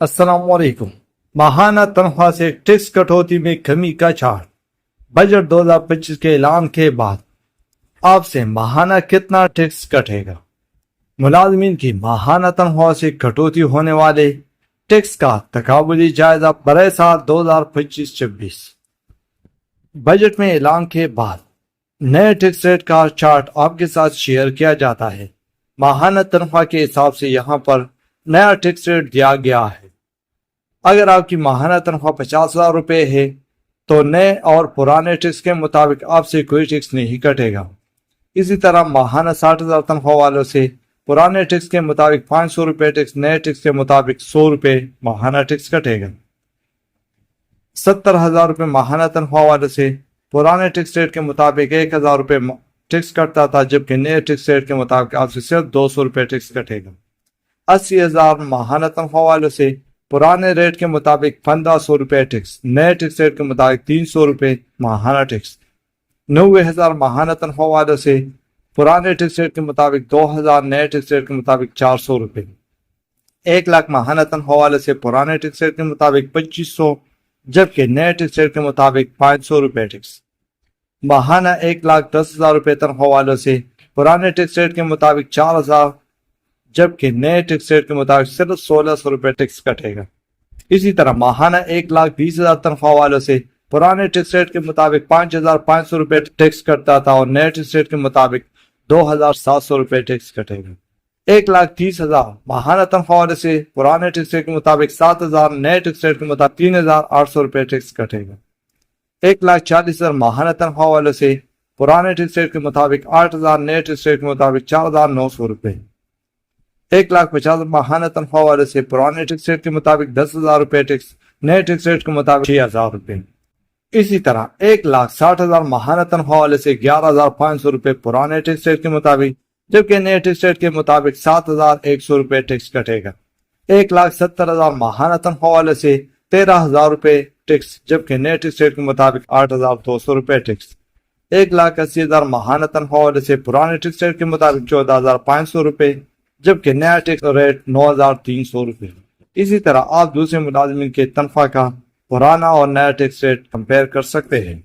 السلام علیکم۔ ماہانہ تنخواہ سے ٹیکس کٹوتی میں کمی کا چارٹ۔ بجٹ 2025 کے اعلان کے بعد آپ سے ماہانہ کتنا ٹیکس کٹے گا؟ ملازمین کی ماہانہ تنخواہ سے کٹوتی ہونے والے ٹیکس کا تقابلی جائزہ برائے سال 2025-26۔ بجٹ میں اعلان کے بعد نئے ٹیکس ریٹ کا چارٹ آپ کے ساتھ شیئر کیا جاتا ہے۔ ماہانہ تنخواہ کے حساب سے یہاں پر نیا ٹیکس ریٹ دیا گیا ہے۔ اگر آپ کی ماہانہ تنخواہ 50,000 روپے ہے تو نئے اور پرانے ٹیکس کے مطابق آپ سے کوئی ٹیکس نہیں کٹے گا۔ اسی طرح ماہانہ 60,000 تنخواہ والوں سے پرانے ٹیکس کے مطابق 500 روپے ٹیکس، نئے ٹیکس کے مطابق 100 روپے ماہانہ ٹیکس کٹے گا۔ 70,000 روپے ماہانہ تنخواہ والوں سے پرانے ٹیکس ریٹ کے مطابق 1,000 روپے ٹیکس کٹتا تھا، جبکہ نئے ٹیکس ریٹ کے مطابق آپ سے صرف 200 روپے ٹیکس کٹے گا۔ 80,000 ماہانہ تنخواہ والوں سے پرانے ریٹ کے مطابق 1,500 روپے ٹیکس، نئے ٹیکس ریٹ کے مطابق 300 روپے ماہانہ ٹیکس۔ 90,000 ماہانہ تنخواہ والوں سے پرانے ٹیکس ریٹ کے مطابق 2,000، نئے ٹیکس ریٹ کے مطابق 400 روپے۔ 1,00,000 ماہانہ تنخواہ والوں سے پرانے ٹیکس ریٹ کے مطابق 2,500، جبکہ نئے ٹیکس ریٹ کے مطابق 500 روپے ٹیکس۔ ماہانہ 1,10,000 روپے تنخواہ والوں سے پرانے ٹیکس ریٹ کے مطابق 4,000، جبکہ نئے ٹیکس ریٹ کے مطابق صرف 1,600 روپے ٹیکس کٹے گا۔ اسی طرح ماہانہ 1,20,000 تنخواہ والوں سے پرانے ٹیکس ریٹ کے مطابق 5,500 روپے ٹیکس کٹتا تھا اور نئے ٹیکس ریٹ کے مطابق 2,700 روپے ٹیکس کٹے گا۔ 1,30,000 ماہانہ تنخواہ والوں سے پرانے ٹیکس ریٹ کے مطابق 7,000، نئے ٹیکس ریٹ کے مطابق 3,800 روپے ٹیکس کٹے گا۔ 1,40,000 ماہانہ تنخواہ والوں سے پرانے ٹیکس ریٹ کے مطابق 8,000، نئے ٹیکس ریٹ کے مطابق 4,900 روپے۔ 1,50,000 ماہانہ تنخواہ والوں سے پرانے ٹیکس ریٹ کے مطابق 10,000 روپے ٹیکس، نئے ٹیکس ریٹ کے مطابق 6,000 روپے۔ اسی طرح 1,60,000 ماہانہ تنخواہ والوں سے 11,500 روپے پرانے ٹیکس ریٹ کے مطابق، جبکہ نئے ٹیکس ریٹ کے مطابق 7,100 روپے ٹیکس کٹے گا۔ 1,70,000 ماہانہ تنخواہ والوں سے 13,000 روپے ٹیکس، جبکہ نئے ٹیکس ریٹ کے مطابق 8,200 روپے ٹیکس۔ 1,80,000 ماہانہ تنخواہ والوں سے پرانے ٹیکس ریٹ کے مطابق 14,500 روپے، جبکہ نیا ٹیکس ریٹ 9,300 روپے۔ اسی طرح آپ دوسرے ملازمین کے تنخواہ کا پرانا اور نیا ٹیکس ریٹ کمپیئر کر سکتے ہیں۔